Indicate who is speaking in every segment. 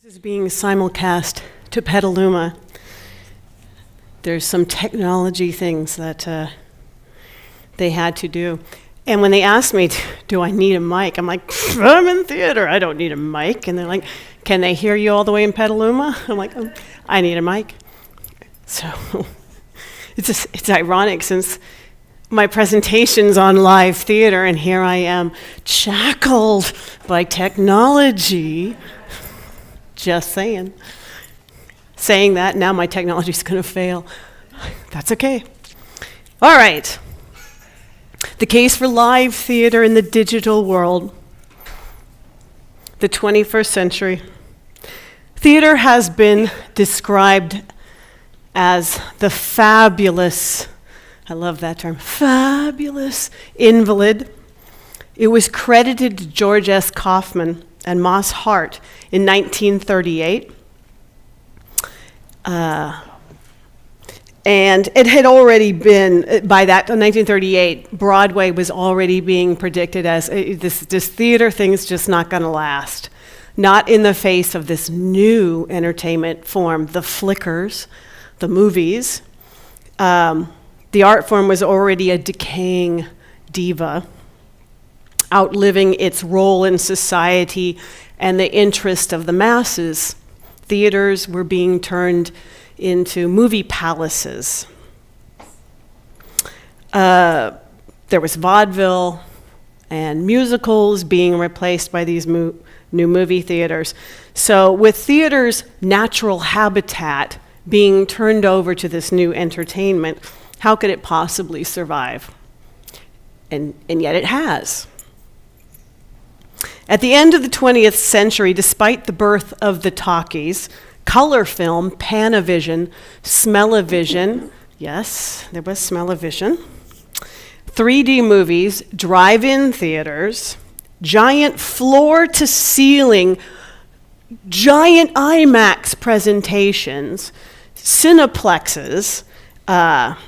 Speaker 1: This is being simulcast to Petaluma. There's some technology things that they had to do. And when they asked me, do I need a mic? I'm like, I'm in theater, I don't need a mic. And they're like, can they hear you all the way in Petaluma? I'm like, I need a mic. So it's ironic since my presentation's on live theater and here I am shackled by technology. Just saying. Saying that, now my technology's going to fail. That's okay. All right. The case for live theater in the digital world. The 21st century. Theater has been described as the fabulous, I love that term, fabulous invalid. It was credited to George S. Kaufman and Moss Hart in 1938. And it had already been, by that, in 1938, Broadway was already being predicted as this theater thing's just not going to last. Not in the face of this new entertainment form, the flickers, the movies. The art form was already a decaying diva, outliving its role in society and the interest of the masses. Theaters were being turned into movie palaces. There was vaudeville and musicals being replaced by these new movie theaters. So with theater's natural habitat being turned over to this new entertainment, how could it possibly survive? And yet it has. At the end of the 20th century, despite the birth of the talkies, color film, Panavision, Smell-O-Vision, yes, there was Smell-O-Vision, 3D movies, drive-in theaters, giant floor-to-ceiling, giant IMAX presentations, cineplexes, not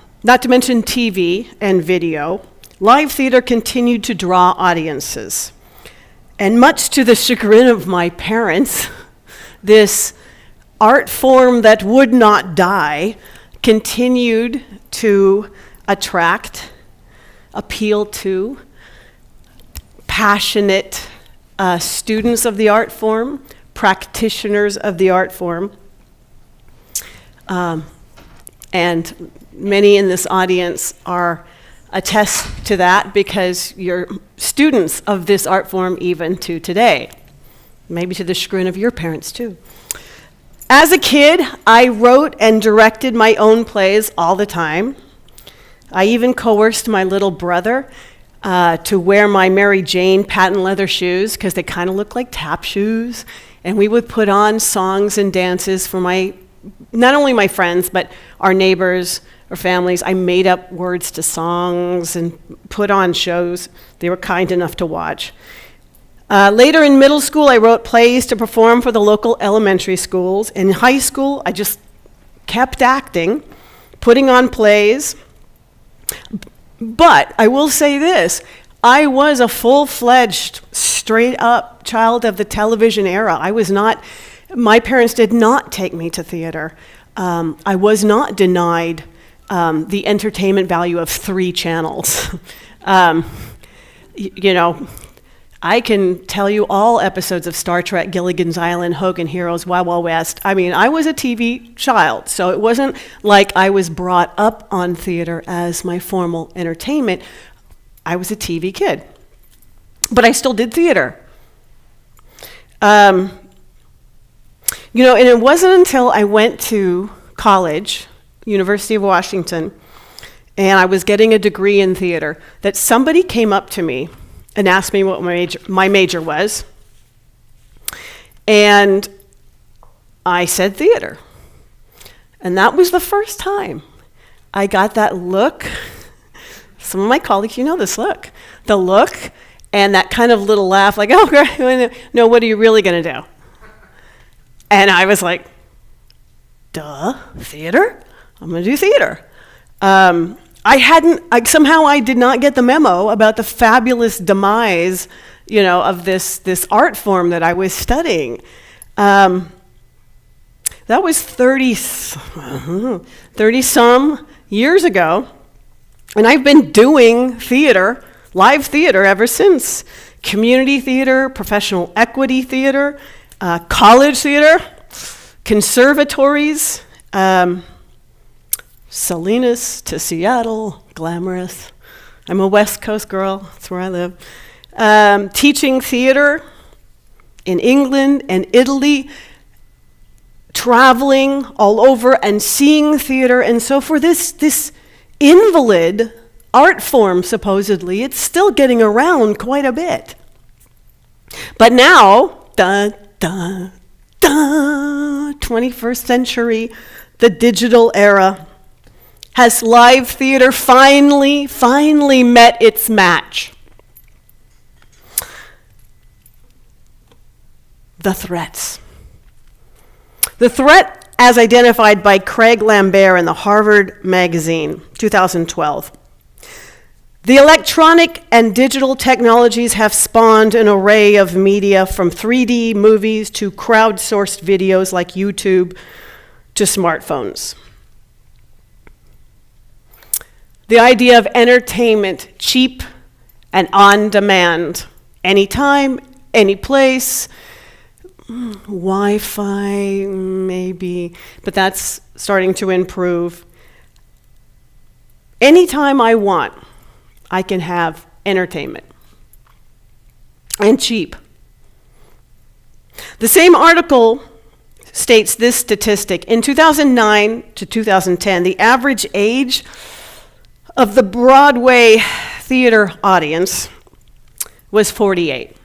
Speaker 1: to mention TV and video, live theater continued to draw audiences. And much to the chagrin of my parents, this art form that would not die continued to attract, appeal to passionate students of the art form, practitioners of the art form. And many in this audience are attest to that because you're students of this art form even to today. Maybe to the chagrin of your parents too. As a kid, I wrote and directed my own plays all the time. I even coerced my little brother to wear my Mary Jane patent leather shoes because they kind of look like tap shoes. And we would put on songs and dances for not only my friends, but our neighbors or families. I made up words to songs and put on shows they were kind enough to watch. Later in middle school, I wrote plays to perform for the local elementary schools. In high school, I just kept acting, putting on plays. But I will say this, I was a full-fledged, straight-up child of the television era. My parents did not take me to theater. I was not denied the entertainment value of 3 channels. I can tell you all episodes of Star Trek, Gilligan's Island, Hogan Heroes, Wild Wild West. I mean, I was a TV child, so it wasn't like I was brought up on theater as my formal entertainment. I was a TV kid, but I still did theater. And it wasn't until I went to college, University of Washington, and I was getting a degree in theater, that somebody came up to me and asked me what my major was. And I said theater. And that was the first time I got that look. Some of my colleagues, you know this look. The look and that kind of little laugh, like, oh, great. No, what are you really going to do? And I was like, duh, theater? I'm going to do theater. Somehow I did not get the memo about the fabulous demise, of this art form that I was studying. That was 30 some years ago. And I've been doing theater, live theater, ever since. Community theater, professional equity theater, college theater, conservatories, Salinas to Seattle, glamorous. I'm a West Coast girl, that's where I live. Teaching theater in England and Italy, traveling all over and seeing theater. And so for this invalid art form, supposedly, it's still getting around quite a bit. But now, 21st century, the digital era, has live theater finally met its match? The threats. The threat as identified by Craig Lambert in the Harvard magazine, 2012. The electronic and digital technologies have spawned an array of media from 3D movies to crowdsourced videos like YouTube to smartphones. The idea of entertainment, cheap and on demand, anytime, any place, Wi-Fi maybe, but that's starting to improve. Anytime I want, I can have entertainment, and cheap. The same article states this statistic. In 2009 to 2010, the average age of the Broadway theater audience was 48.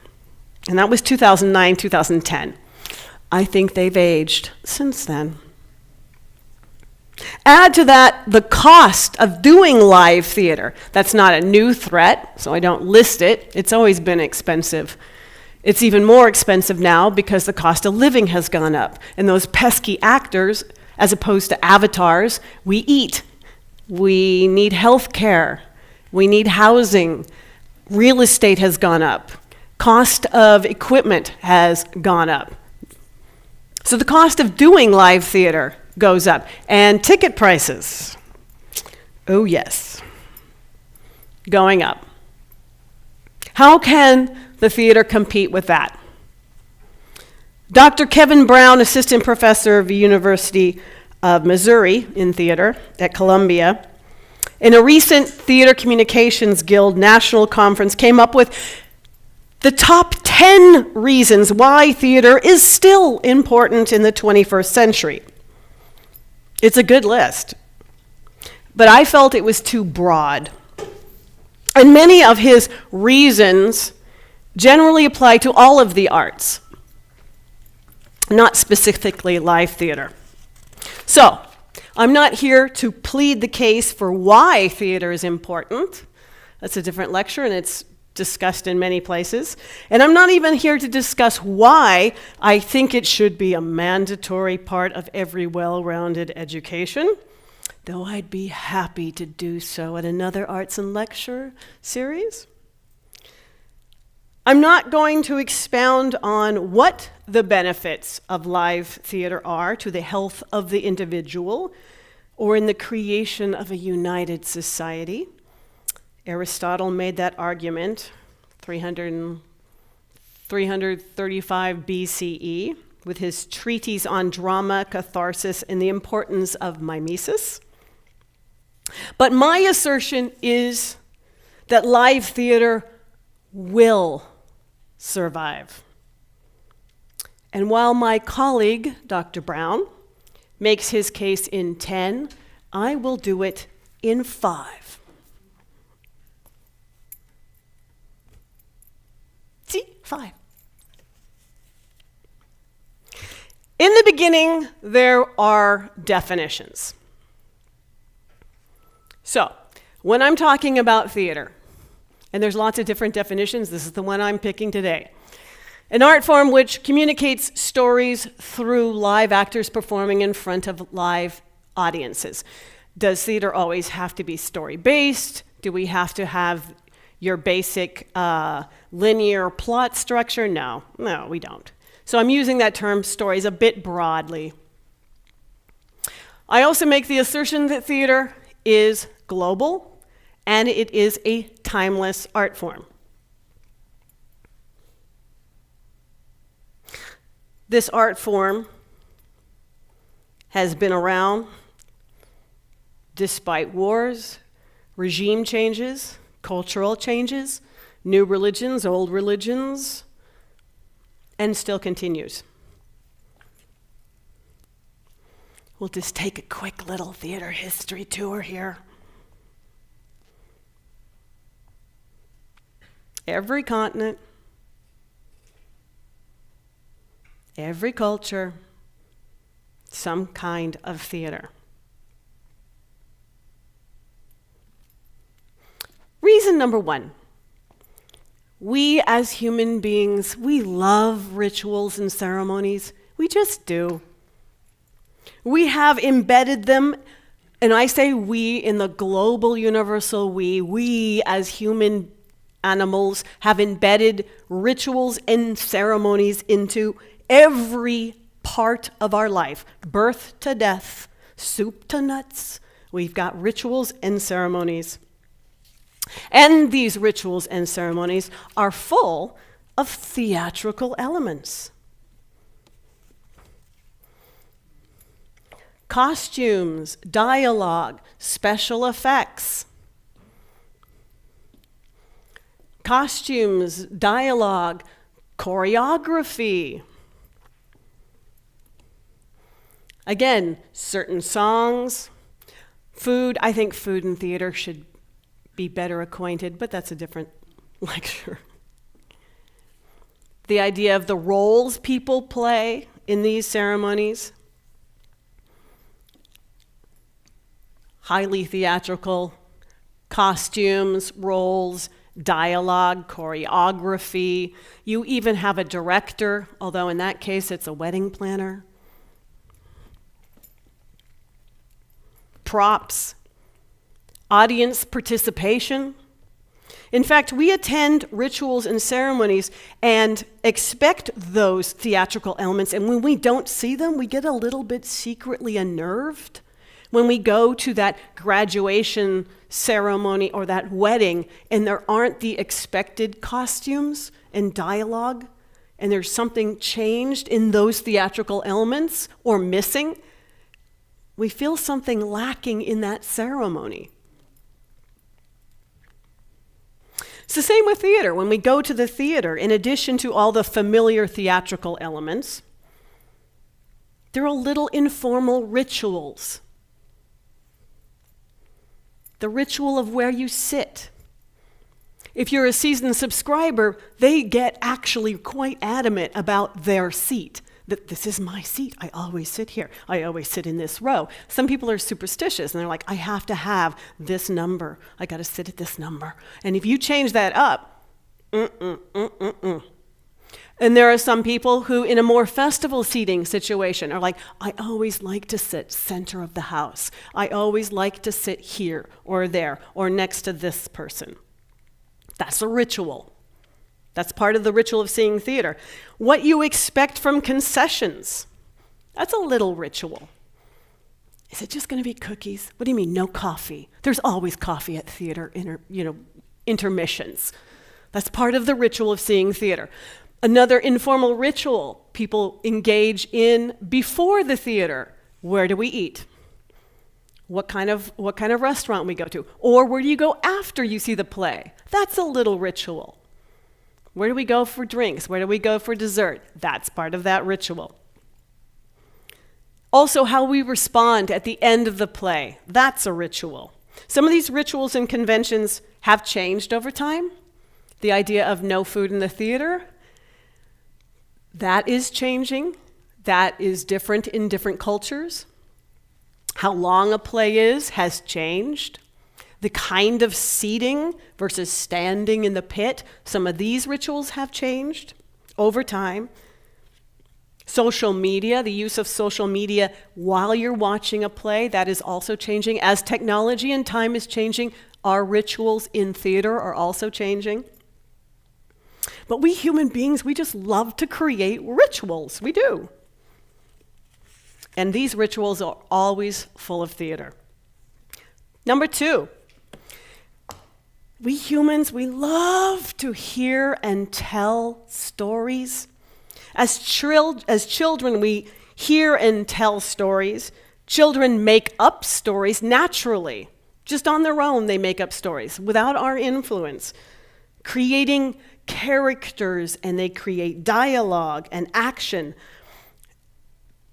Speaker 1: And that was 2009, 2010. I think they've aged since then. Add to that the cost of doing live theater. That's not a new threat, so I don't list it. It's always been expensive. It's even more expensive now because the cost of living has gone up. And those pesky actors, as opposed to avatars, we eat. We need health care. We need housing. Real estate has gone up. Cost of equipment has gone up. So the cost of doing live theater goes up. And ticket prices, oh yes, going up. How can the theater compete with that? Dr. Kevin Brown, assistant professor of the University of Missouri in theater at Columbia, in a recent Theater Communications Guild National Conference, came up with the top 10 reasons why theater is still important in the 21st century. It's a good list, but I felt it was too broad. And many of his reasons generally apply to all of the arts, not specifically live theater. So, I'm not here to plead the case for why theater is important. That's a different lecture, and it's discussed in many places. And I'm not even here to discuss why I think it should be a mandatory part of every well-rounded education, though I'd be happy to do so at another arts and lecture series. I'm not going to expound on what the benefits of live theater are to the health of the individual or in the creation of a united society. Aristotle made that argument 335 BCE with his treatise on drama, catharsis, and the importance of mimesis. But my assertion is that live theater will survive. And while my colleague, Dr. Brown, makes his case in 10, I will do it in 5. See, 5. In the beginning, there are definitions. So, when I'm talking about theater, and there's lots of different definitions, this is the one I'm picking today. An art form which communicates stories through live actors performing in front of live audiences. Does theater always have to be story-based? Do we have to have your basic linear plot structure? No, we don't. So I'm using that term stories a bit broadly. I also make the assertion that theater is global and it is a timeless art form. This art form has been around despite wars, regime changes, cultural changes, new religions, old religions, and still continues. We'll just take a quick little theater history tour here. Every continent, every culture, some kind of theater. Reason number one, we as human beings, we love rituals and ceremonies. We just do. We have embedded them, and I say we in the global universal we as human animals have embedded rituals and ceremonies into every part of our life. Birth to death, soup to nuts. We've got rituals and ceremonies. And these rituals and ceremonies are full of theatrical elements. Costumes, dialogue, special effects. Costumes, dialogue, choreography. Again, certain songs, food. I think food and theater should be better acquainted, but that's a different lecture. The idea of the roles people play in these ceremonies. Highly theatrical costumes, roles, dialogue, choreography. You even have a director, although in that case it's a wedding planner. Props, audience participation. In fact, we attend rituals and ceremonies and expect those theatrical elements, and when we don't see them, we get a little bit secretly unnerved. When we go to that graduation ceremony or that wedding and there aren't the expected costumes and dialogue, and there's something changed in those theatrical elements or missing, we feel something lacking in that ceremony. It's the same with theater. When we go to the theater, in addition to all the familiar theatrical elements, there are little informal rituals. The ritual of where you sit. If you're a seasoned subscriber, they get actually quite adamant about their seat. That this is my seat. I always sit here. I always sit in this row. Some people are superstitious and they're like, I have to have this number. I got to sit at this number. And if you change that up, And there are some people who, in a more festival seating situation, are like, I always like to sit center of the house. I always like to sit here or there or next to this person. That's a ritual. That's part of the ritual of seeing theater. What you expect from concessions, that's a little ritual. Is it just going to be cookies? What do you mean, no coffee? There's always coffee at theater, intermissions. That's part of the ritual of seeing theater. Another informal ritual people engage in before the theater. Where do we eat? What kind of restaurant we go to? Or where do you go after you see the play? That's a little ritual. Where do we go for drinks? Where do we go for dessert? That's part of that ritual. Also, how we respond at the end of the play. That's a ritual. Some of these rituals and conventions have changed over time. The idea of no food in the theater, that is changing. That is different in different cultures. How long a play is has changed. The kind of seating versus standing in the pit, some of these rituals have changed over time. Social media, the use of social media while you're watching a play, that is also changing. As technology and time is changing, our rituals in theater are also changing. But we human beings, we just love to create rituals. We do. And these rituals are always full of theater. Number 2, we humans, we love to hear and tell stories. As children, we hear and tell stories. Children make up stories naturally. Just on their own, they make up stories without our influence, creating characters, and they create dialogue and action,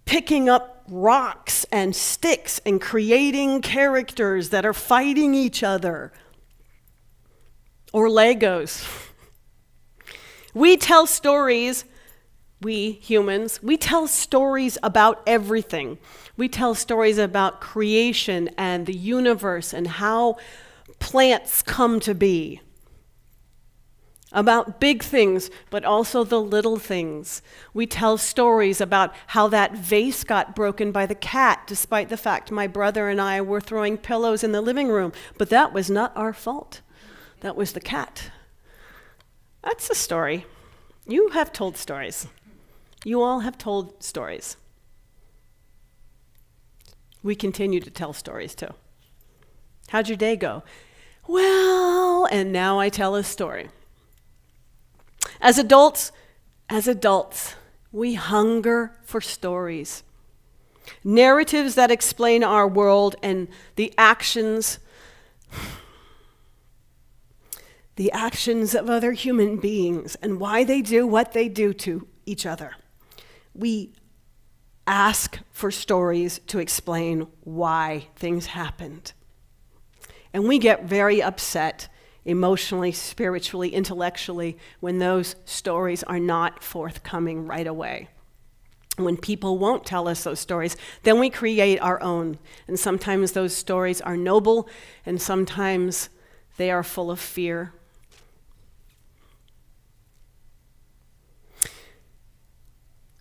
Speaker 1: picking up rocks and sticks and creating characters that are fighting each other. Or Legos. We tell stories, we humans, we tell stories about everything. We tell stories about creation and the universe and how plants come to be. About big things, but also the little things. We tell stories about how that vase got broken by the cat, despite the fact my brother and I were throwing pillows in the living room. But that was not our fault. That was the cat. That's a story. You have told stories. You all have told stories. We continue to tell stories too. How'd your day go? Well, and now I tell a story. As adults, we hunger for stories. Narratives that explain our world and the actions of other human beings and why they do what they do to each other. We ask for stories to explain why things happened. And we get very upset emotionally, spiritually, intellectually when those stories are not forthcoming right away. When people won't tell us those stories, then we create our own. And sometimes those stories are noble, and sometimes they are full of fear.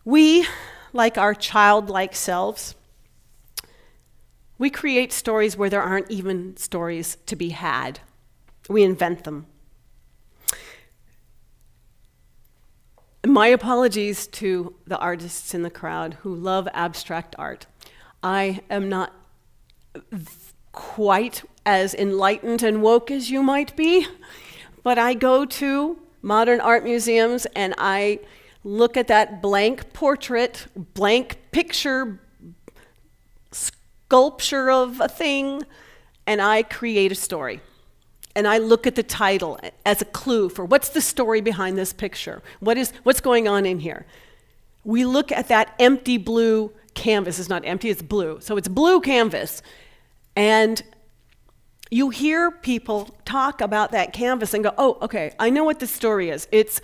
Speaker 1: We, like our childlike selves, we create stories where there aren't even stories to be had. We invent them. My apologies to the artists in the crowd who love abstract art. I am not quite as enlightened and woke as you might be, but I go to modern art museums and I look at that blank portrait, blank picture, sculpture of a thing, and I create a story. And I look at the title as a clue for what's the story behind this picture? What's going on in here? We look at that empty blue canvas. It's not empty, it's blue. So it's blue canvas. And you hear people talk about that canvas and go, oh, okay, I know what the story is. It's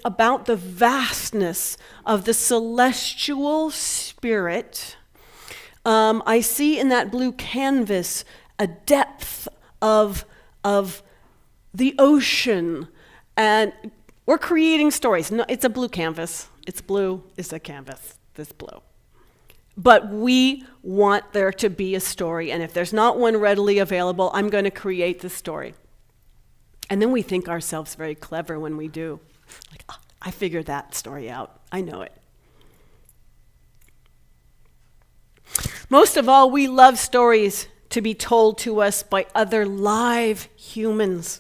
Speaker 1: about the vastness of the celestial spirit. I see in that blue canvas a depth of the ocean, and we're creating stories. No, it's a blue canvas. It's blue, it's a canvas, this blue. But we want there to be a story, and if there's not one readily available, I'm going to create the story. And then we think ourselves very clever when we do. Like, oh, I figured that story out. I know it. Most of all, we love stories to be told to us by other live humans.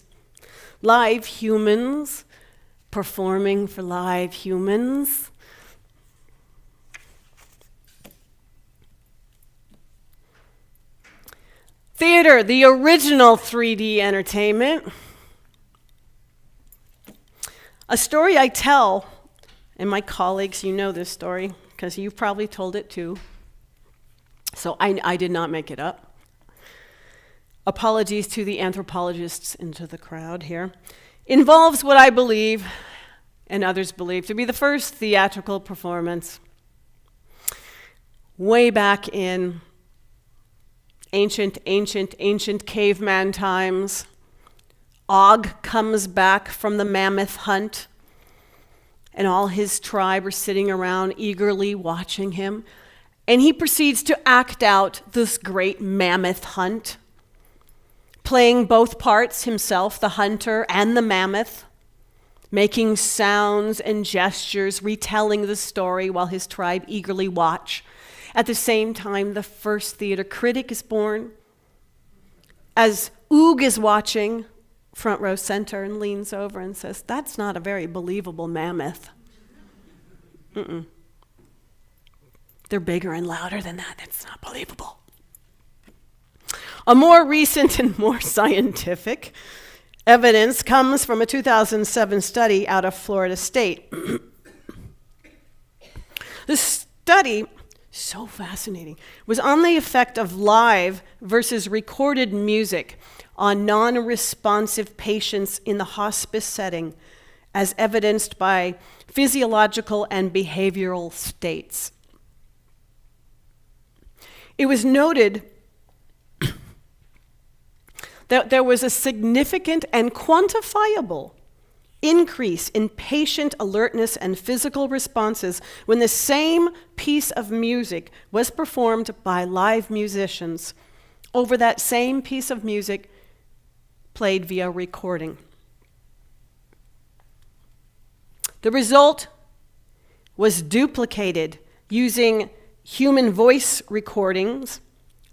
Speaker 1: Live humans performing for live humans. Theater, the original 3D entertainment. A story I tell, and my colleagues, you know this story, because you've probably told it too. So I did not make it up. Apologies to the anthropologists into the crowd here. Involves what I believe, and others believe, to be the first theatrical performance way back in ancient caveman times. Og comes back from the mammoth hunt, and all his tribe are sitting around eagerly watching him. And he proceeds to act out this great mammoth hunt, playing both parts himself, the hunter and the mammoth, making sounds and gestures, retelling the story while his tribe eagerly watch. At the same time, the first theater critic is born. As Oog is watching, front row center, and leans over and says, "That's not a very believable mammoth." They're bigger and louder than that. That's not believable. A more recent and more scientific evidence comes from a 2007 study out of Florida State. This study, so fascinating, was on the effect of live versus recorded music on non-responsive patients in the hospice setting, as evidenced by physiological and behavioral states. It was noted that there was a significant and quantifiable increase in patient alertness and physical responses when the same piece of music was performed by live musicians over that same piece of music played via recording. The result was duplicated using human voice recordings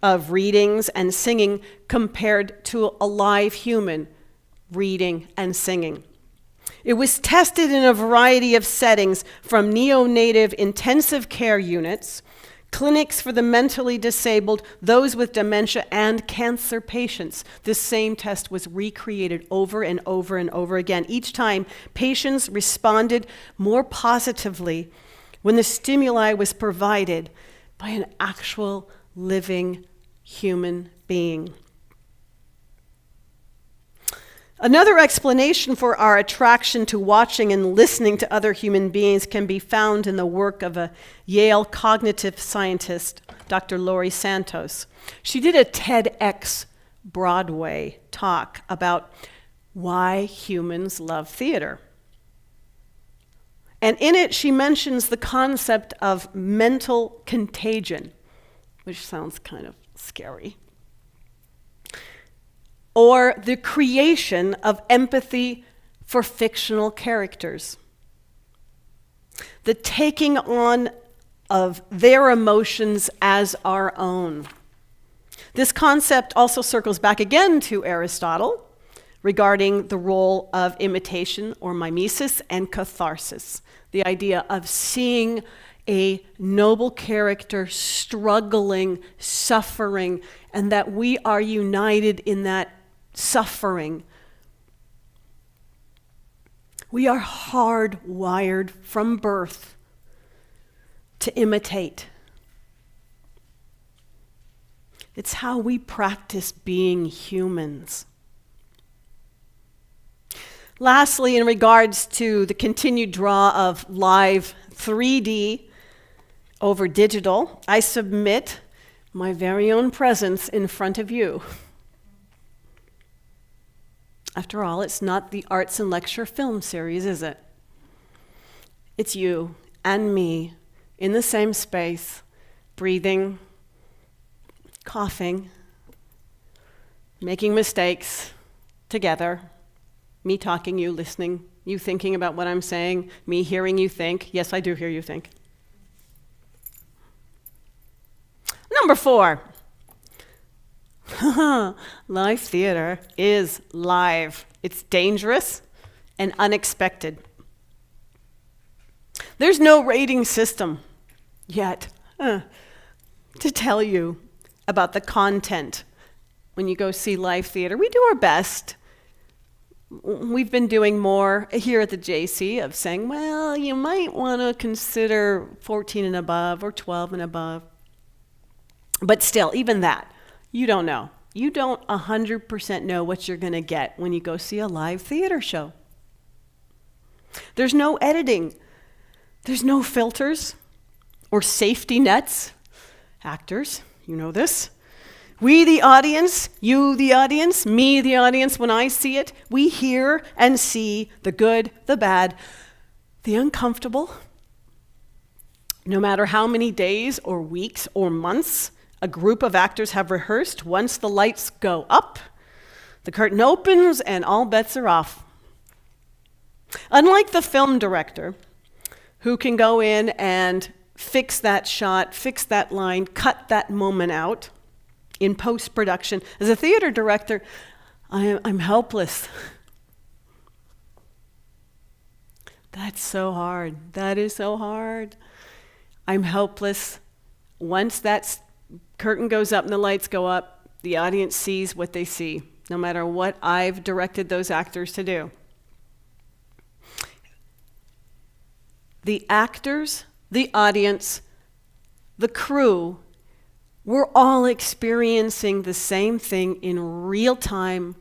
Speaker 1: of readings and singing compared to a live human reading and singing. It was tested in a variety of settings, from neonatal intensive care units, clinics for the mentally disabled, those with dementia, and cancer patients. This same test was recreated over and over and over again. Each time, patients responded more positively when the stimuli was provided by an actual living human being. Another explanation for our attraction to watching and listening to other human beings can be found in the work of a Yale cognitive scientist, Dr. Laurie Santos. She did a TEDx Broadway talk about why humans love theater. And in it, she mentions the concept of mental contagion, which sounds kind of scary, or the creation of empathy for fictional characters, the taking on of their emotions as our own. This concept also circles back again to Aristotle regarding the role of imitation or mimesis and catharsis, the idea of seeing a noble character struggling, suffering, and that we are united in that suffering. We are hardwired from birth to imitate. It's how we practice being humans. Lastly, in regards to the continued draw of live 3D over digital, I submit my very own presence in front of you. After all, it's not the Arts and Lecture film series, is it? It's you and me in the same space, breathing, coughing, making mistakes together, me talking, you listening, you thinking about what I'm saying, me hearing you think. Yes, I do hear you think. Number 4. Live theater is live. It's dangerous and unexpected. There's no rating system yet to tell you about the content when you go see live theater. We do our best. We've been doing more here at the JC of saying, well, you might want to consider 14 and above or 12 and above. But still, even that, you don't know. You don't 100% know what you're going to get when you go see a live theater show. There's no editing. There's no filters or safety nets. Actors, you know this. We, the audience, you, the audience, me, the audience, when I see it, we hear and see the good, the bad, the uncomfortable. No matter how many days or weeks or months a group of actors have rehearsed, once the lights go up, the curtain opens and all bets are off. Unlike the film director, who can go in and fix that shot, fix that line, cut that moment out in post-production. As a theater director, I'm helpless. That's so hard. That is so hard. I'm helpless. Once that curtain goes up and the lights go up, the audience sees what they see, no matter what I've directed those actors to do. The actors, the audience, the crew, we're all experiencing the same thing in real time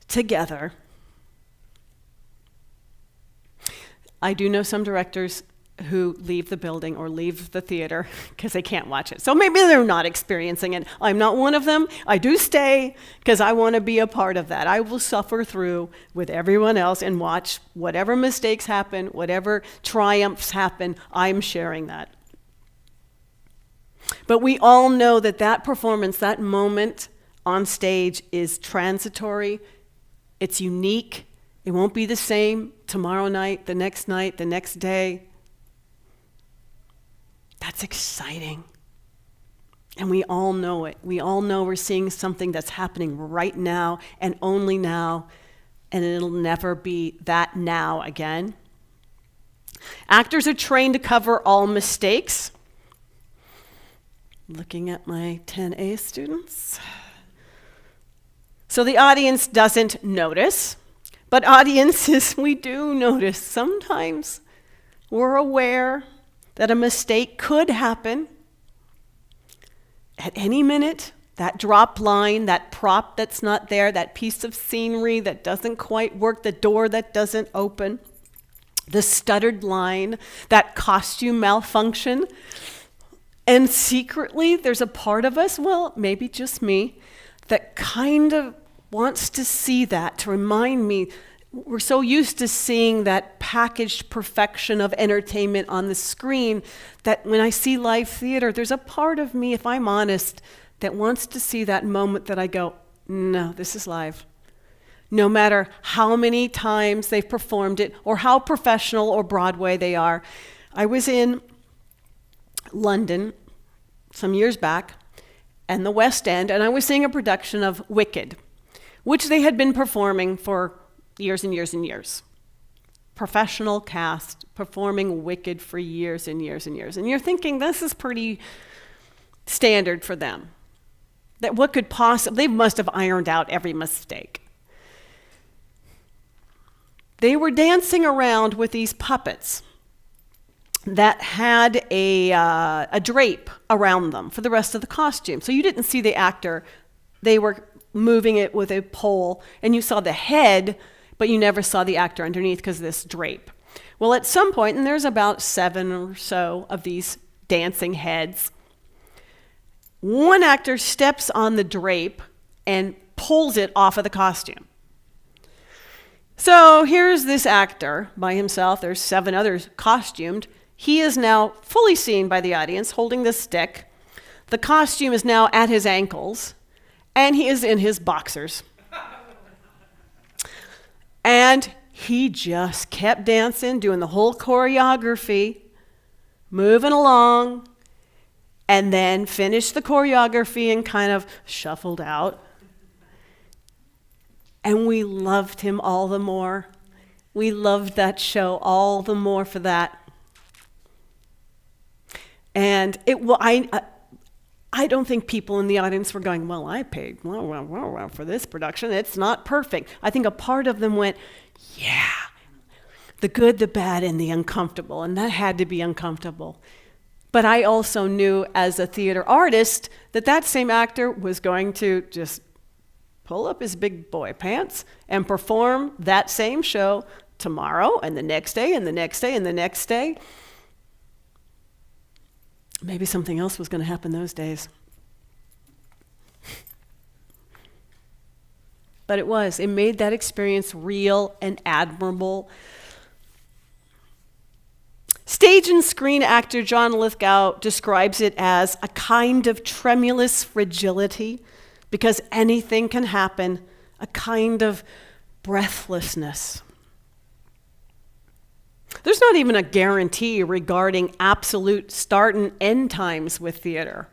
Speaker 1: together. I do know some directors who leave the building or leave the theater because they can't watch it. So maybe they're not experiencing it. I'm not one of them. I do stay because I want to be a part of that. I will suffer through with everyone else and watch whatever mistakes happen, whatever triumphs happen. I'm sharing that. But we all know that that performance, that moment on stage is transitory. It's unique. It won't be the same tomorrow night, the next day. That's exciting. And we all know it. We all know we're seeing something that's happening right now and only now, and it'll never be that now again. Actors are trained to cover all mistakes. Looking at my 10A students. So the audience doesn't notice, but audiences, we do notice. Sometimes we're aware that a mistake could happen at any minute. That drop line, that prop that's not there, that piece of scenery that doesn't quite work, the door that doesn't open, the stuttered line, that costume malfunction. And secretly, there's a part of us, well, maybe just me, that kind of wants to see that, to remind me. We're so used to seeing that packaged perfection of entertainment on the screen that when I see live theater, there's a part of me, if I'm honest, that wants to see that moment that I go, no, this is live. No matter how many times they've performed it or how professional or Broadway they are. I was in London some years back and the West End, and I was seeing a production of Wicked, which they had been performing for years and years and years. Professional cast performing Wicked for years and years and years. And you're thinking, this is pretty standard for them. That what could possibly, they must have ironed out every mistake. They were dancing around with these puppets that had a drape around them for the rest of the costume. So you didn't see the actor. They were moving it with a pole, and you saw the head, but you never saw the actor underneath because of this drape. Well, at some point, and there's about 7 or so of these dancing heads, one actor steps on the drape and pulls it off of the costume. So here's this actor by himself. There's 7 others costumed. He is now fully seen by the audience, holding this stick. The costume is now at his ankles, and he is in his boxers. And he just kept dancing, doing the whole choreography, moving along, and then finished the choreography and kind of shuffled out. And we loved him all the more. We loved that show all the more for that. And I don't think people in the audience were going, well, I paid for this production. It's not perfect. I think a part of them went, yeah, the good, the bad, and the uncomfortable. And that had to be uncomfortable. But I also knew as a theater artist that that same actor was going to just pull up his big boy pants and perform that same show tomorrow and the next day and the next day and the next day. Maybe something else was going to happen those days. But it was. It made that experience real and admirable. Stage and screen actor John Lithgow describes it as a kind of tremulous fragility, because anything can happen, a kind of breathlessness. There's not even a guarantee regarding absolute start and end times with theater.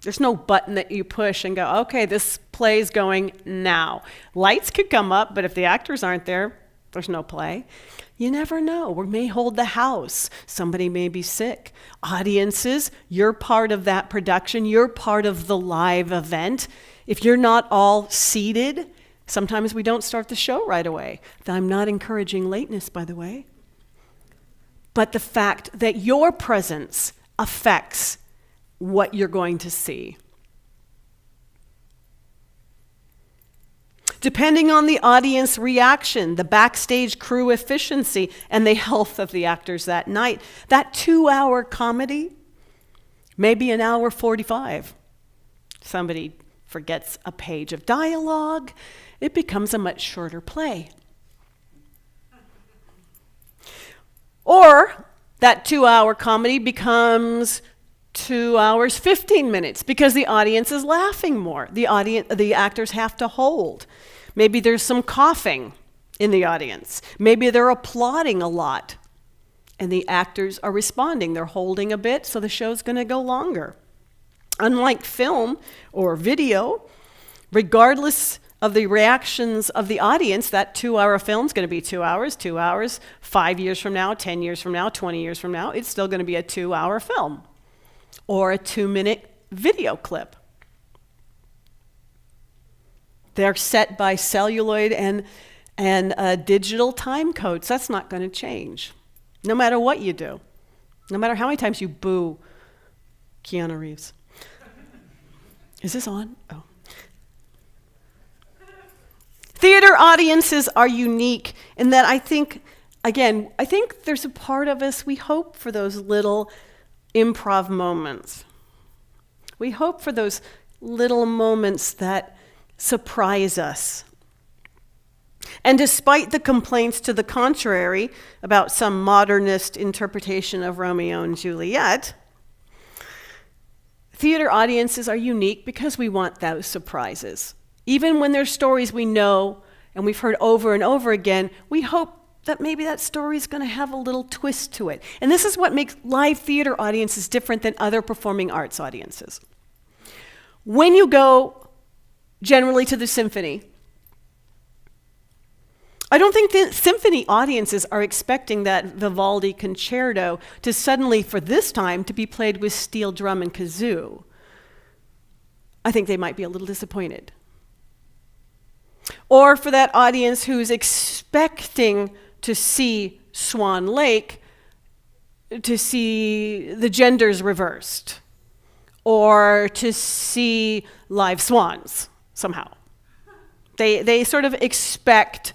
Speaker 1: There's no button that you push and go, okay, this play's going now. Lights could come up, but if the actors aren't there, there's no play. You never know. We may hold the house. Somebody may be sick. Audiences, you're part of that production. You're part of the live event. If you're not all seated, sometimes we don't start the show right away. I'm not encouraging lateness, by the way. But the fact that your presence affects what you're going to see. Depending on the audience reaction, the backstage crew efficiency, and the health of the actors that night, that 2-hour comedy may be an hour 45. Somebody forgets a page of dialogue, it becomes a much shorter play. Or that 2-hour comedy becomes 2 hours, 15 minutes because the audience is laughing more. The actors have to hold. Maybe there's some coughing in the audience. Maybe they're applauding a lot and the actors are responding. They're holding a bit, so the show's going to go longer. Unlike film or video, regardless of the reactions of the audience, that 2-hour film's going to be 2 hours, 2 hours, 5 years from now, 10 years from now, 20 years from now, it's still going to be a 2-hour film or a 2-minute video clip. They're set by celluloid and digital time codes. That's not going to change, no matter what you do, no matter how many times you boo Keanu Reeves. Is this on? Oh. Theater audiences are unique in that I think there's a part of us, we hope for those little improv moments. We hope for those little moments that surprise us. And despite the complaints to the contrary about some modernist interpretation of Romeo and Juliet, theater audiences are unique because we want those surprises. Even when there's stories we know and we've heard over and over again, we hope that maybe that story is going to have a little twist to it. And this is what makes live theater audiences different than other performing arts audiences. When you go generally to the symphony, I don't think the symphony audiences are expecting that Vivaldi concerto to suddenly, for this time, to be played with steel drum and kazoo. I think they might be a little disappointed. Or for that audience who's expecting to see Swan Lake, to see the genders reversed, or to see live swans somehow. They sort of expect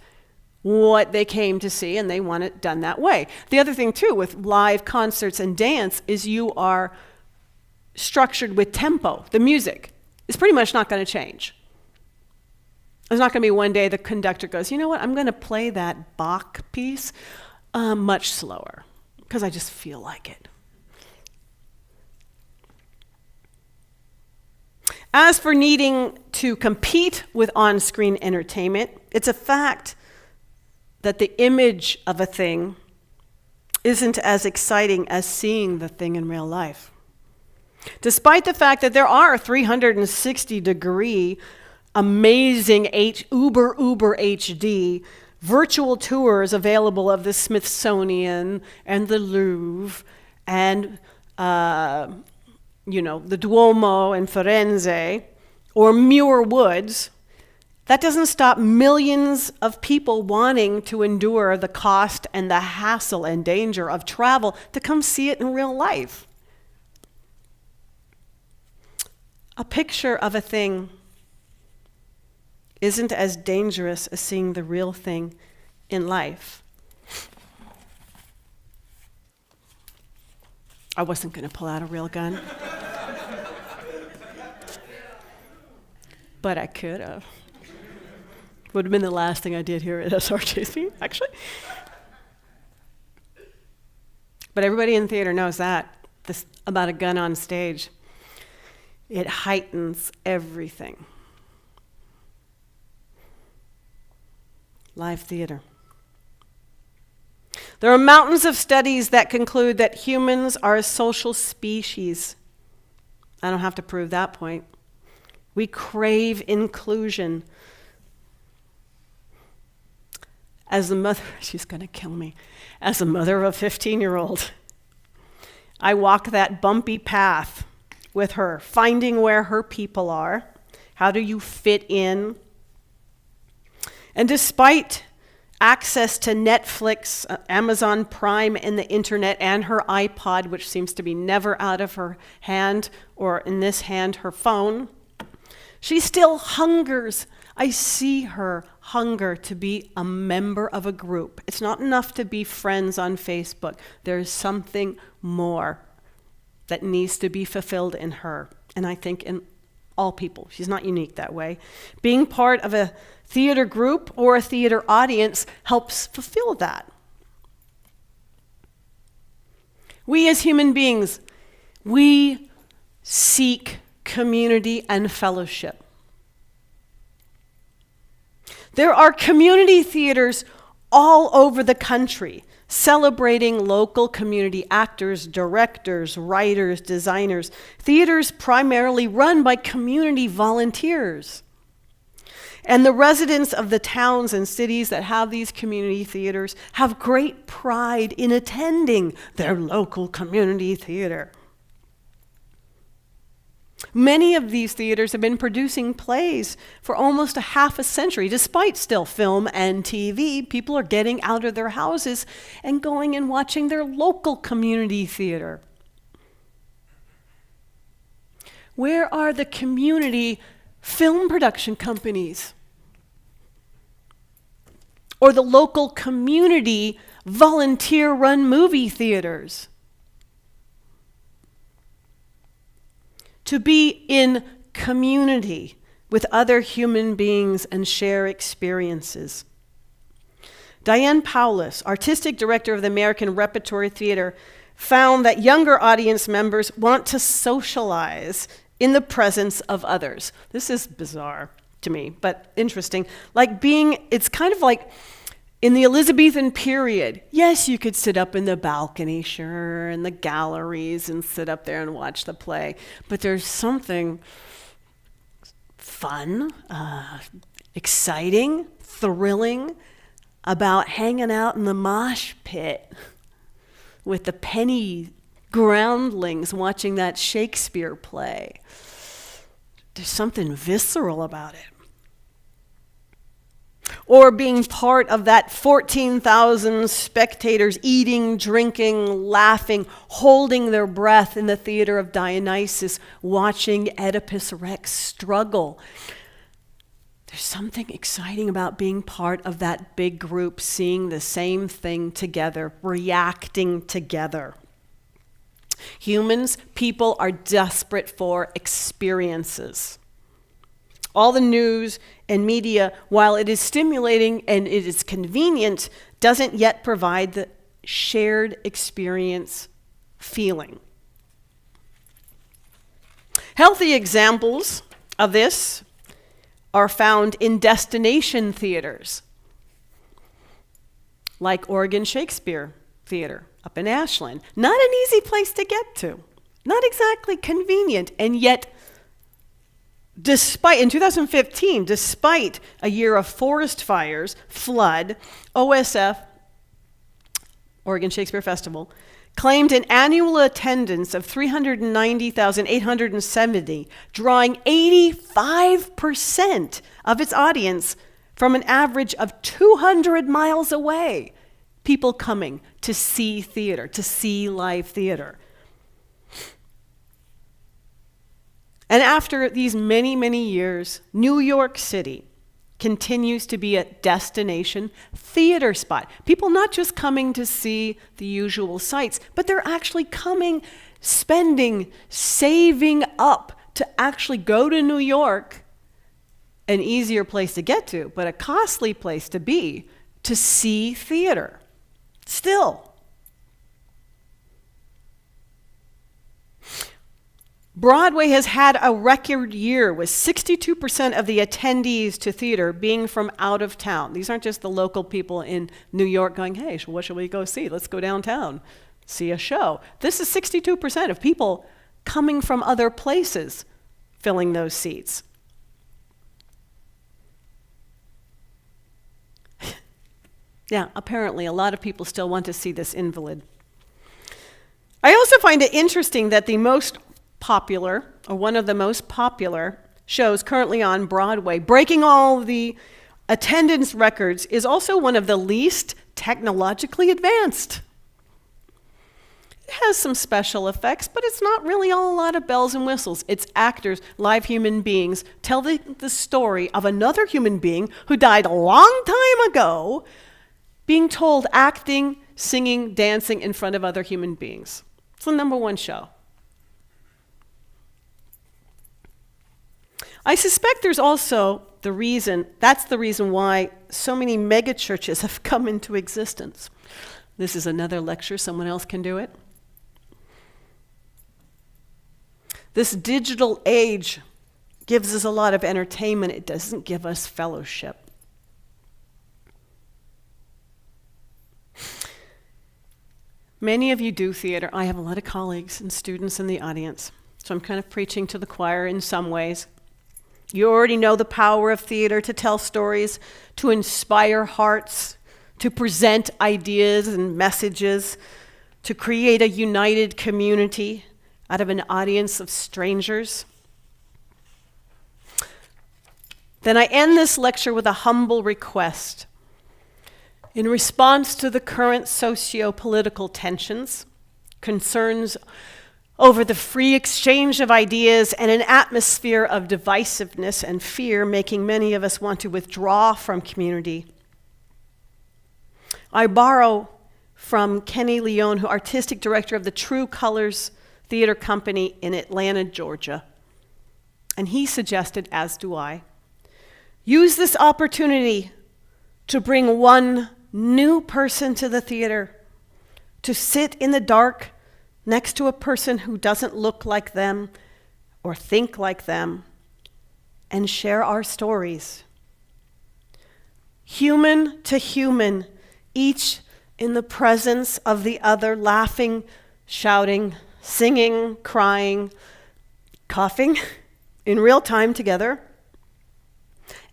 Speaker 1: what they came to see and they want it done that way. The other thing too with live concerts and dance is you are structured with tempo. The music is pretty much not going to change. There's not going to be one day the conductor goes, you know what, I'm going to play that Bach piece much slower because I just feel like it. As for needing to compete with on-screen entertainment, it's a fact that the image of a thing isn't as exciting as seeing the thing in real life. Despite the fact that there are 360-degree, amazing uber HD virtual tours available of the Smithsonian and the Louvre and the Duomo and Firenze, or Muir Woods, that doesn't stop millions of people wanting to endure the cost and the hassle and danger of travel to come see it in real life. A picture of a thing isn't as dangerous as seeing the real thing in life. I wasn't going to pull out a real gun. But I could have. Would have been the last thing I did here at SRJC, actually. But everybody in theater knows that, about a gun on stage. It heightens everything. Live theater. There are mountains of studies that conclude that humans are a social species. I don't have to prove that point. We crave inclusion. As the mother, she's going to kill me. As the mother of a 15-year-old, I walk that bumpy path with her, finding where her people are. How do you fit in? And despite access to Netflix, Amazon Prime, and the internet, and her iPod, which seems to be never out of her hand, or in this hand, her phone, she still hungers. I see her hunger to be a member of a group. It's not enough to be friends on Facebook. There's something more that needs to be fulfilled in her, and I think in all people. She's not unique that way. Being part of a theater group or a theater audience helps fulfill that. We as human beings, we seek community and fellowship. There are community theaters all over the country celebrating local community actors, directors, writers, designers. Theaters primarily run by community volunteers. And the residents of the towns and cities that have these community theaters have great pride in attending their local community theater. Many of these theaters have been producing plays for almost a half a century. Despite still film and TV, people are getting out of their houses and going and watching their local community theater. Where are the community film production companies? Or the local community volunteer-run movie theaters? To be in community with other human beings and share experiences. Diane Paulus, artistic director of the American Repertory Theater, found that younger audience members want to socialize in the presence of others. This is bizarre to me, but interesting. It's kind of like in the Elizabethan period. Yes, you could sit up in the balcony, sure, in the galleries and sit up there and watch the play. But there's something fun, exciting, thrilling about hanging out in the mosh pit with the penny groundlings watching that Shakespeare play. There's something visceral about it. Or being part of that 14,000 spectators eating, drinking, laughing, holding their breath in the theater of Dionysus, watching Oedipus Rex struggle. There's something exciting about being part of that big group, seeing the same thing together, reacting together. Humans, people are desperate for experiences. All the news and media, while it is stimulating and it is convenient, doesn't yet provide the shared experience feeling. Healthy examples of this are found in destination theaters, like Oregon Shakespeare Theater up in Ashland. Not an easy place to get to, not exactly convenient, and yet in 2015, despite a year of forest fires, flood, OSF, Oregon Shakespeare Festival, claimed an annual attendance of 390,870, drawing 85% of its audience from an average of 200 miles away. People coming to see theater, to see live theater. And after these many, many years, New York City continues to be a destination theater spot. People not just coming to see the usual sights, but they're actually coming, spending, saving up to actually go to New York, an easier place to get to, but a costly place to be, to see theater. Still. Broadway has had a record year with 62% of the attendees to theater being from out of town. These aren't just the local people in New York going, hey, what shall we go see? Let's go downtown, see a show. This is 62% of people coming from other places filling those seats. Yeah, apparently a lot of people still want to see this invalid. I also find it interesting that the most popular, or one of the most popular shows currently on Broadway, breaking all the attendance records, is also one of the least technologically advanced. It has some special effects, but it's not really a lot of bells and whistles. It's actors, live human beings, tell the story of another human being who died a long time ago, being told acting, singing, dancing in front of other human beings. It's the number one show. I suspect there's also that's the reason why so many mega churches have come into existence. This is another lecture, someone else can do it. This digital age gives us a lot of entertainment. It doesn't give us fellowship. Many of you do theater. I have a lot of colleagues and students in the audience, so I'm kind of preaching to the choir in some ways. You already know the power of theater to tell stories, to inspire hearts, to present ideas and messages, to create a united community out of an audience of strangers. Then I end this lecture with a humble request. In response to the current socio-political tensions, concerns over the free exchange of ideas, and an atmosphere of divisiveness and fear making many of us want to withdraw from community, I borrow from Kenny Leone, who artistic director of the True Colors Theater Company in Atlanta, Georgia. And he suggested, as do I, use this opportunity to bring one new person to the theater, to sit in the dark next to a person who doesn't look like them or think like them, and share our stories. Human to human, each in the presence of the other, laughing, shouting, singing, crying, coughing in real time together.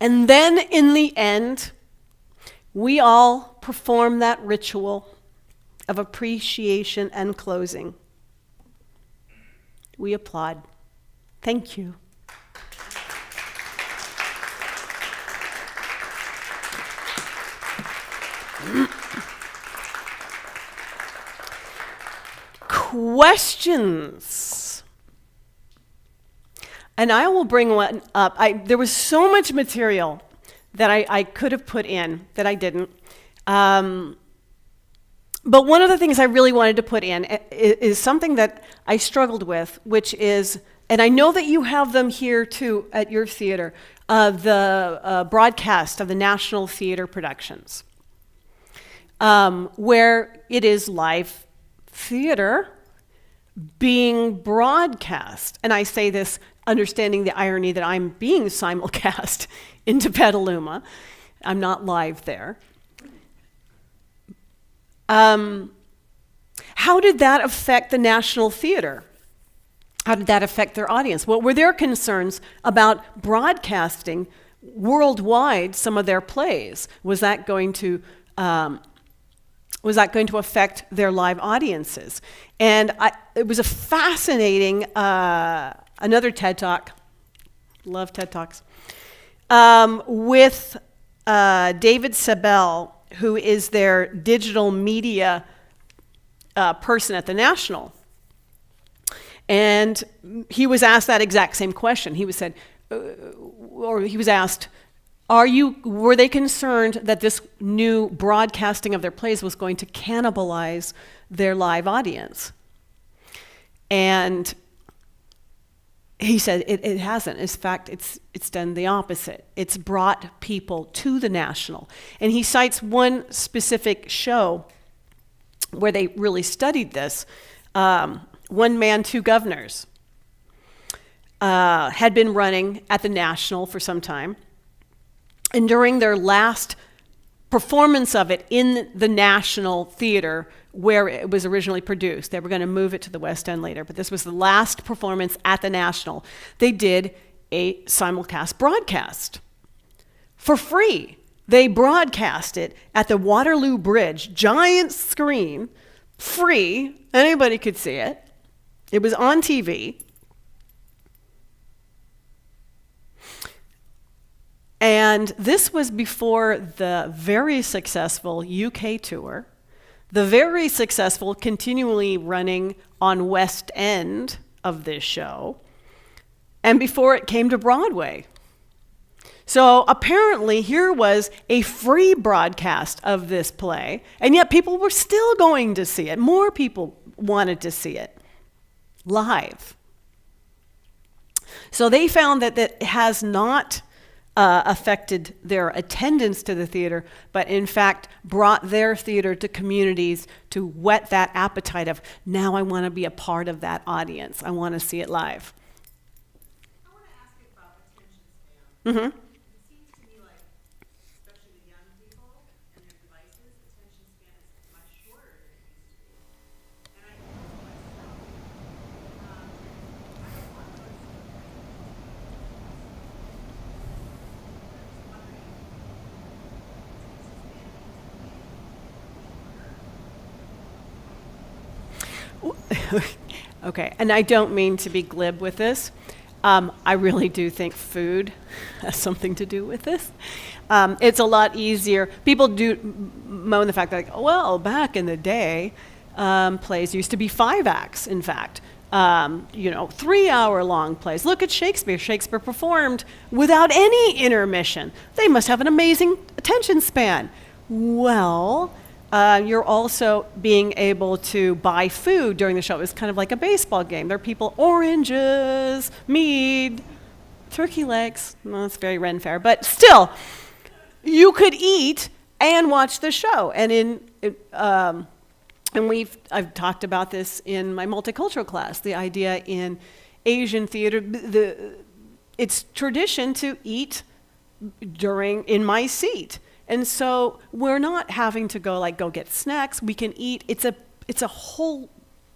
Speaker 1: And then in the end, we all perform that ritual of appreciation and closing. We applaud. Thank you. Questions. And I will bring one up. There was so much material that I could have put in that I didn't. But one of the things I really wanted to put in is something that I struggled with, which is, and I know that you have them here too at your theater, the broadcast of the National Theater productions, where it is live theater being broadcast. And I say this understanding the irony that I'm being simulcast into Petaluma. I'm not live there. How did that affect the National Theater? How did that affect their audience? What were their concerns about broadcasting worldwide some of their plays? Was that going to affect their live audiences? And it was a fascinating, another TED Talk, love TED Talks, with David Sabel, who is their digital media person at the National. And he was asked that exact same question. He was asked, were they concerned that this new broadcasting of their plays was going to cannibalize their live audience? And he said it hasn't. In fact, it's done the opposite. It's brought people to the National. And he cites one specific show where they really studied this, One Man, Two Governors. had been running at the National for some time. And during their last performance of it in the National Theater, where it was originally produced, they were going to move it to the West End later, but this was the last performance at the National, they did a simulcast broadcast for free. They broadcast it at the Waterloo Bridge, giant screen, free, anybody could see it. It was on TV. And this was before the very successful UK tour, the very successful continually running on West End of this show, and before it came to Broadway. So apparently here was a free broadcast of this play, and yet people were still going to see it. More people wanted to see it live. So they found that that has not affected their attendance to the theater, but in fact brought their theater to communities to whet that appetite of, now I want to be a part of that audience. I want to see it live.
Speaker 2: I want to ask you about attention span.
Speaker 1: Mm-hmm.
Speaker 2: It seems to me like, especially the young people and their devices, attention span is much shorter than it used to be. And I think it's quite troubling. I don't want those to be
Speaker 1: Okay, and I don't mean to be glib with this. I really do think food has something to do with this. It's a lot easier. People do moan the fact that, like, well, back in the day, plays used to be 5 acts, in fact. 3-hour-long plays. Look at Shakespeare. Shakespeare performed without any intermission. They must have an amazing attention span. Well, you're also being able to buy food during the show. It's kind of like a baseball game. There are people, oranges, mead, turkey legs. Well, it's very Ren Fair, but still, you could eat and watch the show. And I've talked about this in my multicultural class. The idea in Asian theater, it's tradition to eat in my seat. And so we're not having to go get snacks. We can eat. It's a whole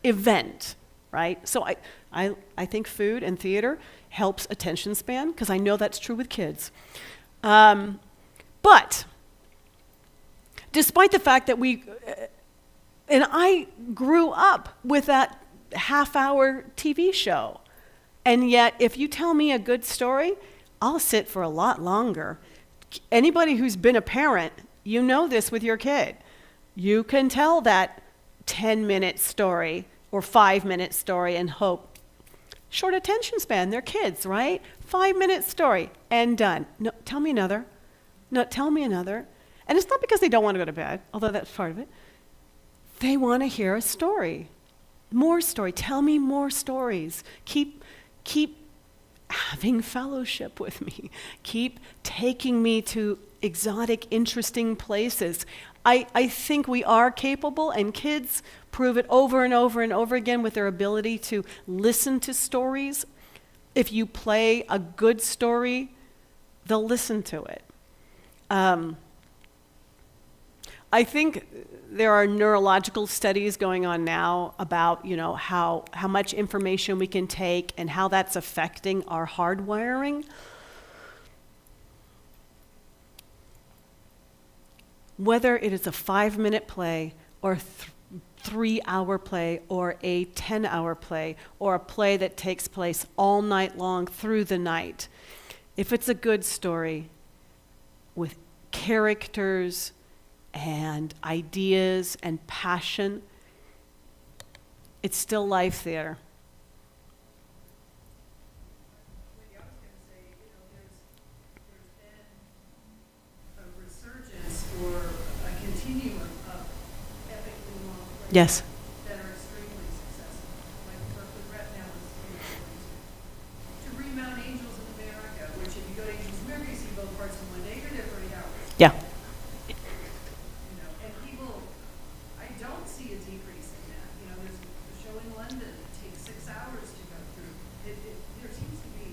Speaker 1: event, right? So I think food and theater helps attention span, because I know that's true with kids. But despite the fact that and I grew up with that half-hour TV show, and yet if you tell me a good story, I'll sit for a lot longer. Anybody who's been a parent, you know this with your kid. You can tell that 10-minute story or 5-minute story and hope. Short attention span, they're kids, right? 5-minute story and done. No, tell me another. No, tell me another. And it's not because they don't want to go to bed, although that's part of it. They want to hear a story. More story. Tell me more stories. Keep having fellowship with me. Keep taking me to exotic, interesting places. I think we are capable, and kids prove it over and over and over again with their ability to listen to stories. If you play a good story, they'll listen to it. I think there are neurological studies going on now about, how much information we can take and how that's affecting our hardwiring. Whether it is a 5-minute play or a 3-hour play or a 10-hour play or a play that takes place all night long through the night, if it's a good story with characters and ideas and passion, it's still live theater.
Speaker 2: I was going to say, there's been a resurgence or a continuum of epically long plays
Speaker 1: Yes.
Speaker 2: that are extremely successful. Like Berkeley Rep now is to Remount Angels in America, which if you go to Angels America, you see both parts in one day, you're there for 8 hours.
Speaker 1: Yeah.
Speaker 2: And people, I don't see a decrease in that. There's a show in London that takes 6 hours to go through. There seems to be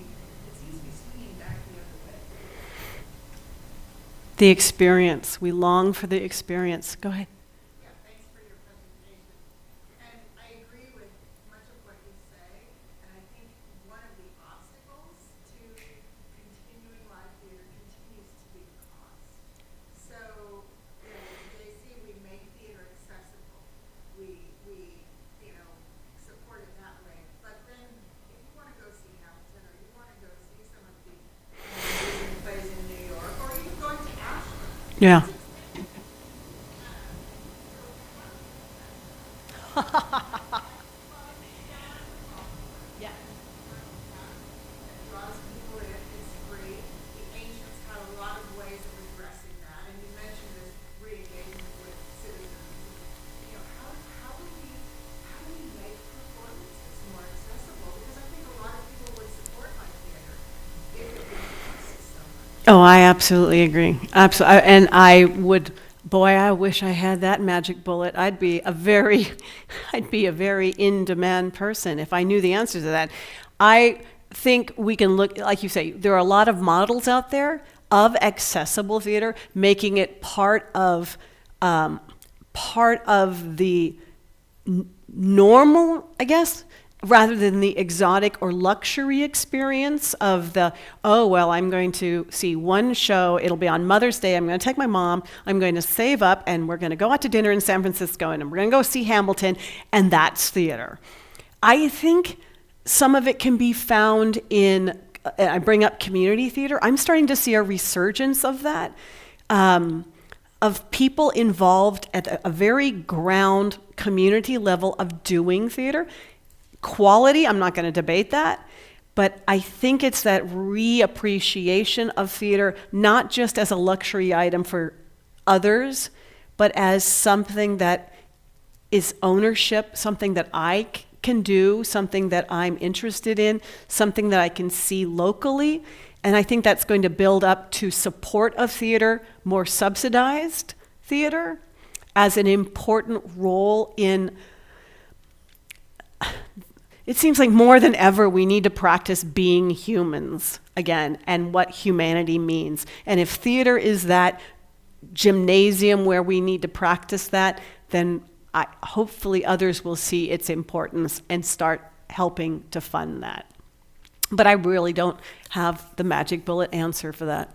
Speaker 1: The experience. We long for the experience. Go ahead.
Speaker 2: Yeah, thanks for your presentation. And I agree with much of what you say. And I think one of the obstacles to continuing live theater continues to be the cost. So, you know, in JC, we make theater accessible. We support it that way. But then, if you want to go see Hamilton, or you want to go see some of the amazing plays in New York, or even going to Ashland,
Speaker 1: Yeah. Yeah.
Speaker 2: It draws people in, it's free. The ancients had a lot of ways of addressing that, and you mentioned this re-engagement with citizens. You know, how do we make performances more accessible? Because I think a lot of people would support my theater if it didn't cost so much.
Speaker 1: Oh, I absolutely agree. Absolutely. And I would, boy, I wish I had that magic bullet. I'd be a very in-demand person if I knew the answer to that. I think we can look, like you say, there are a lot of models out there of accessible theater, making it part of the normal, I guess, rather than the exotic or luxury experience of the, oh, well, I'm going to see one show, it'll be on Mother's Day, I'm going to take my mom, I'm going to save up, and we're going to go out to dinner in San Francisco, and we're going to go see Hamilton, and that's theater. I think some of it can be found in, I bring up community theater, I'm starting to see a resurgence of that, of people involved at a very ground community level of doing theater. Quality, I'm not going to debate that, but I think it's that reappreciation of theater, not just as a luxury item for others, but as something that is ownership, something that I can do, something that I'm interested in, something that I can see locally. And I think that's going to build up to support of theater, more subsidized theater, as an important role in. It seems like more than ever we need to practice being humans again and what humanity means. And if theater is that gymnasium where we need to practice that, then hopefully others will see its importance and start helping to fund that. But I really don't have the magic bullet answer for that.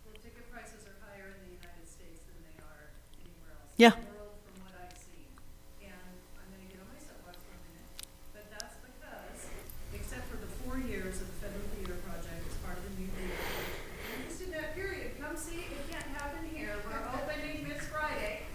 Speaker 3: Well, ticket prices are higher in the United States than they are anywhere else
Speaker 1: Yeah.
Speaker 3: in the world, from what I've seen. And I'm going to get on my soapbox for a minute, but that's because, except for the 4 years of the Federal Theater Project as part of the new theater, just in that period, come see, it can't happen here, we're opening this Friday.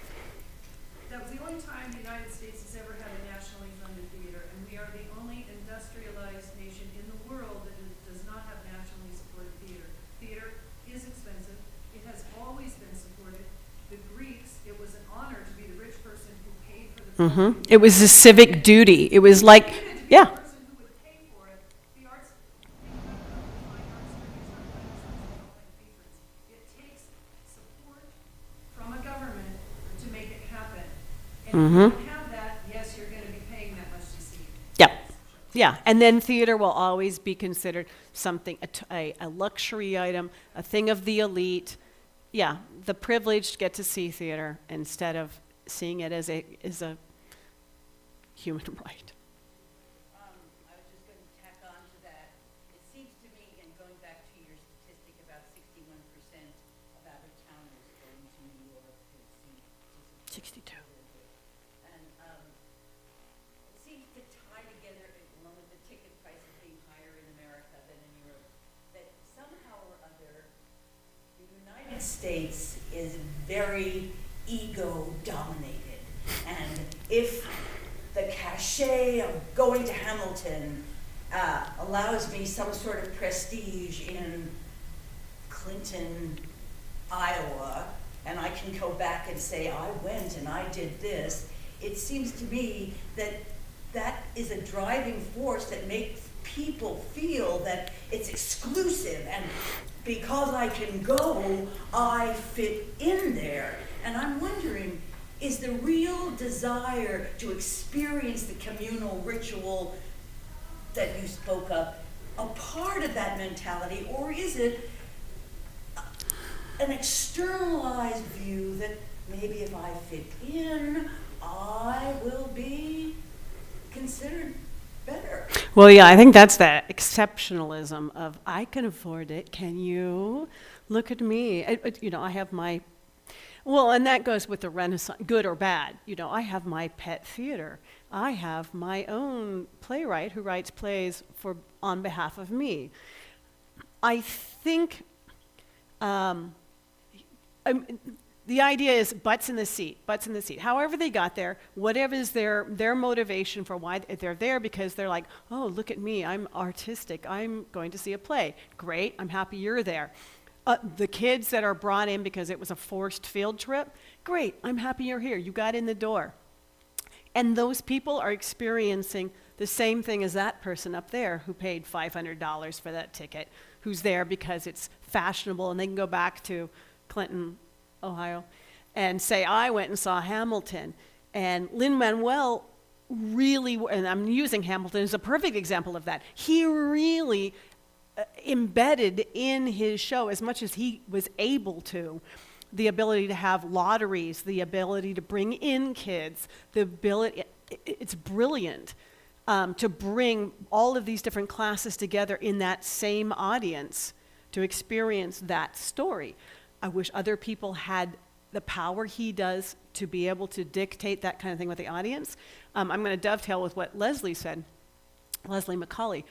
Speaker 3: That was the only time the United States has ever had a nationally funded theater, and we are the only industrialized nation in the world that does not have nationally supported theater. Theater is expensive. It has always been supported. The Greeks, it was an honor to be the rich person who paid for the production.
Speaker 1: It was a civic duty. It was like,
Speaker 3: Needed to be
Speaker 1: yeah.
Speaker 3: the person who would pay for it. The arts, think about the fine arts studies, our Renaissance and patrons. It takes support from a government to make it happen. And if you don't have that, yes, you're going to be paying that much to see.
Speaker 1: Yeah. Yeah, and then theater will always be considered something, a luxury item, a thing of the elite. Yeah, the privileged get to see theater instead of seeing it as a human right.
Speaker 4: I was just going to tack on to that. It seems to me, and going back to your statistic about 61% of out-of-towners going to New York to see
Speaker 1: 62.
Speaker 4: and it seems to tie together, along with the ticket prices being higher in America than in Europe, that somehow or other the United States is very ego-dominated. And if the cachet of going to Hamilton allows me some sort of prestige in Clinton, Iowa, and I can go back and say, I went and I did this, it seems to me that that is a driving force that makes people feel that it's exclusive, and because I can go, I fit in there. And I'm wondering, is the real desire to experience the communal ritual that you spoke of a part of that mentality, or is it an externalized view that maybe if I fit in, I will be considered better.
Speaker 1: Well, yeah, I think that's that exceptionalism of I can afford it. Can you? Look at me. I have my. Well, and that goes with the Renaissance, good or bad. I have my pet theater. I have my own playwright who writes plays on behalf of me. I think the idea is butts in the seat. However they got there, whatever is their motivation for why they're there, because they're like, oh, look at me, I'm artistic, I'm going to see a play. Great, I'm happy you're there. The kids that are brought in because it was a forced field trip, great, I'm happy you're here, you got in the door. And those people are experiencing the same thing as that person up there who paid $500 for that ticket, who's there because it's fashionable and they can go back to Clinton, Ohio, and say, I went and saw Hamilton. And Lin-Manuel really, and I'm using Hamilton as a perfect example of that, he really embedded in his show, as much as he was able to, the ability to have lotteries, the ability to bring in kids, the ability, it's brilliant to bring all of these different classes together in that same audience to experience that story. I wish other people had the power he does to be able to dictate that kind of thing with the audience. I'm going to dovetail with what Leslie said, Leslie McCauley,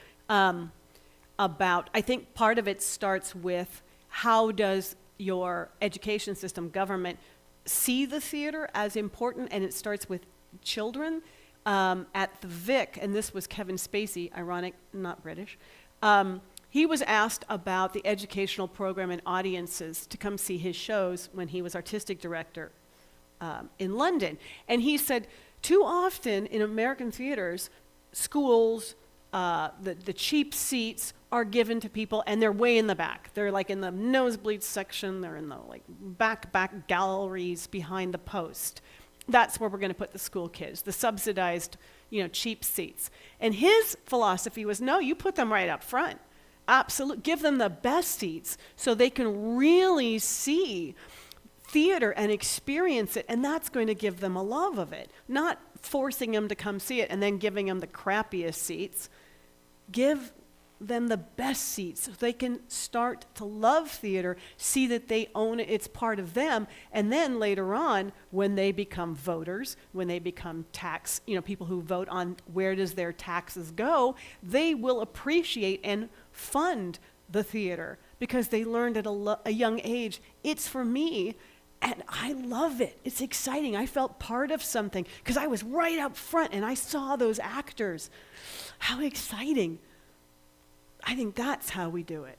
Speaker 1: about, I think part of it starts with how does your education system, government, see the theater as important, and it starts with children. At the Vic, and this was Kevin Spacey, ironic, not British, he was asked about the educational program and audiences to come see his shows when he was artistic director in London. And he said, too often in American theaters, schools, the cheap seats are given to people and they're way in the back. They're like in the nosebleed section, they're in the like back galleries behind the post. That's where we're going to put the school kids, the subsidized, cheap seats. And his philosophy was, no, you put them right up front. Absolutely. Give them the best seats so they can really see theater and experience it, and that's going to give them a love of it. Not forcing them to come see it and then giving them the crappiest seats. Give them the best seats so they can start to love theater, see that they own it, it's part of them, and then later on, when they become voters, when they become people who vote on where does their taxes go, they will appreciate and fund the theater because they learned at a young age, it's for me, and I love it. It's exciting. I felt part of something because I was right up front and I saw those actors. How exciting. I think that's how we do it.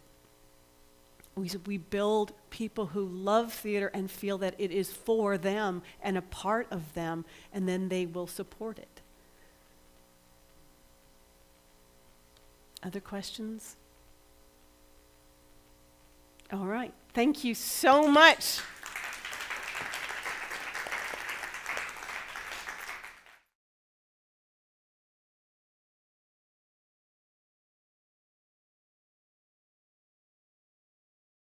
Speaker 1: We build people who love theater and feel that it is for them and a part of them, and then they will support it. Other questions? All right. Thank you so much.